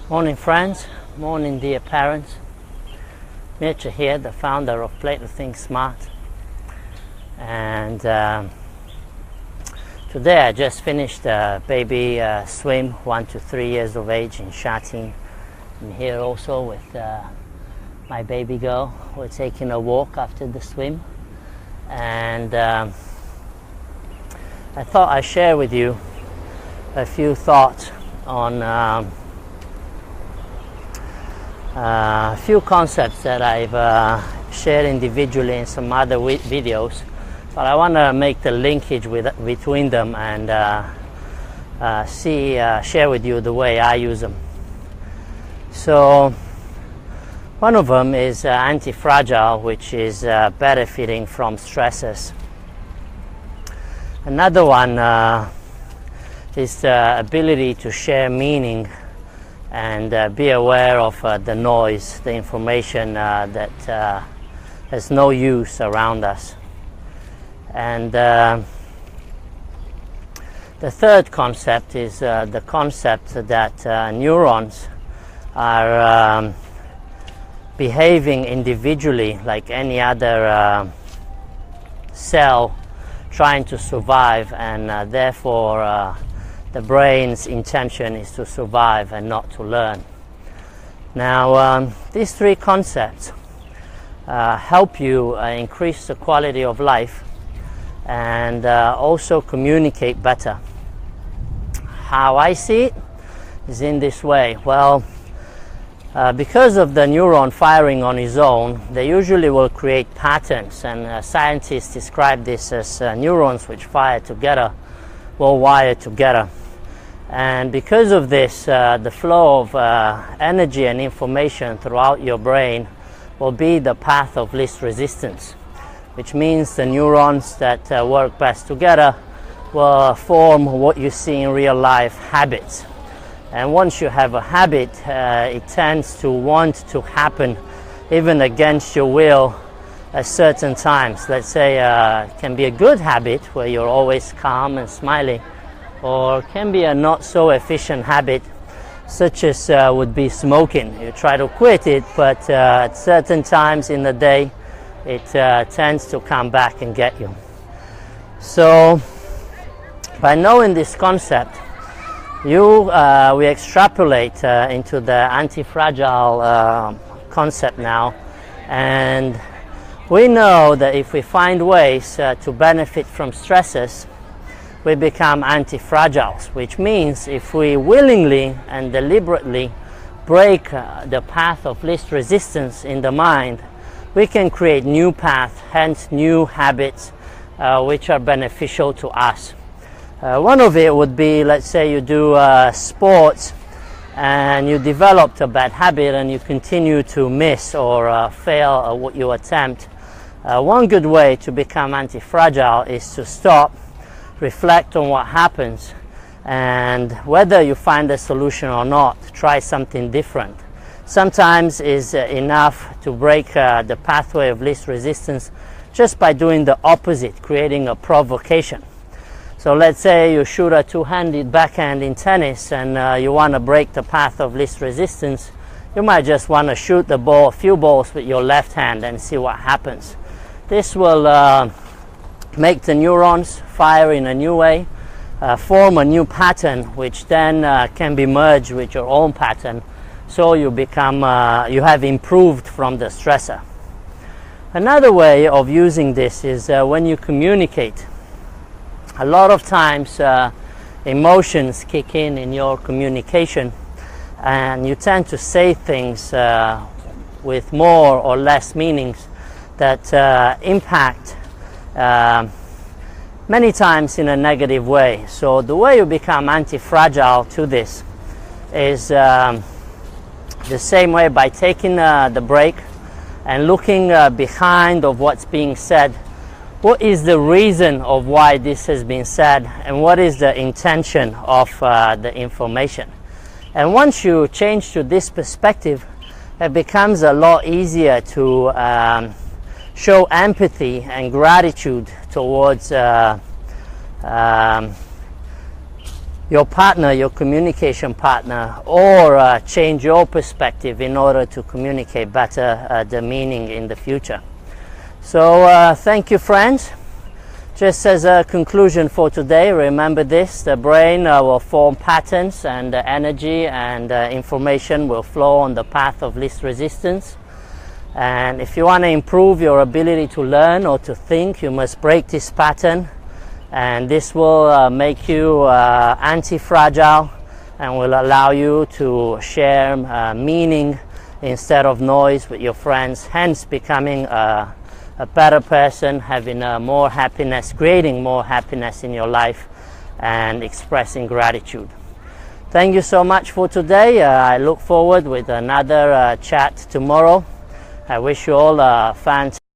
Morning friends, morning dear parents. Mircea here, the founder of Play to Think Smart. And today I just finished a baby swim, 1 to 3 years of age in Shatin. I'm here also with my baby girl. We're taking a walk after the swim. And I thought I'd share with you a few thoughts on a few concepts that I've shared individually in some other videos, but I want to make the linkage between them and share with you the way I use them. So one of them is anti-fragile, which is benefiting from stresses. Another one is the ability to share meaning and be aware of the noise, the information that has no use around us. And the third concept is the concept that neurons are behaving individually like any other cell trying to survive, and therefore the brain's intention is to survive and not to learn. Now, these three concepts help you increase the quality of life and also communicate better. How I see it is in this way. Well, because of the neuron firing on its own, they usually will create patterns, and scientists describe this as neurons which fire together will wire together. And because of this, the flow of energy and information throughout your brain will be the path of least resistance, which means the neurons that work best together will form what you see in real life, habits. And once you have a habit, it tends to want to happen even against your will at certain times. Let's say it can be a good habit where you're always calm and smiling, or can be a not so efficient habit, such as would be smoking. You try to quit it, but at certain times in the day it tends to come back and get you. So by knowing this concept, we extrapolate into the anti-fragile concept now, and we know that if we find ways to benefit from stresses, we become anti-fragiles, which means if we willingly and deliberately break the path of least resistance in the mind, we can create new paths, hence new habits which are beneficial to us. One of it would be, let's say you do sports and you developed a bad habit and you continue to miss or fail at what you attempt. One good way to become anti-fragile is to stop, reflect on what happens, and whether you find a solution or not, try something different. Sometimes it's enough to break the pathway of least resistance just by doing the opposite, creating a provocation. So let's say you shoot a two-handed backhand in tennis and you want to break the path of least resistance. You might just want to shoot the ball, a few balls with your left hand and see what happens. This will make the neurons fire in a new way, form a new pattern, which then can be merged with your own pattern, so you have improved from the stressor. Another way of using this is when you communicate. A lot of times emotions kick in your communication, and you tend to say things with more or less meanings that impact many times in a negative way. So the way you become anti-fragile to this is the same way, by taking the break and looking behind of what's being said. What is the reason of why this has been said, and what is the intention of the information? And once you change to this perspective, it becomes a lot easier to show empathy and gratitude towards your partner, your communication partner, or change your perspective in order to communicate better the meaning in the future. So thank you, friends. Just as a conclusion for today, remember this: the brain will form patterns, and the energy and information will flow on the path of least resistance. And if you want to improve your ability to learn or to think, you must break this pattern, and this will make you anti-fragile and will allow you to share meaning instead of noise with your friends, hence becoming a better person, having more happiness, creating more happiness in your life, and expressing gratitude. Thank you so much for today. I look forward with another chat tomorrow. I wish you all a fantastic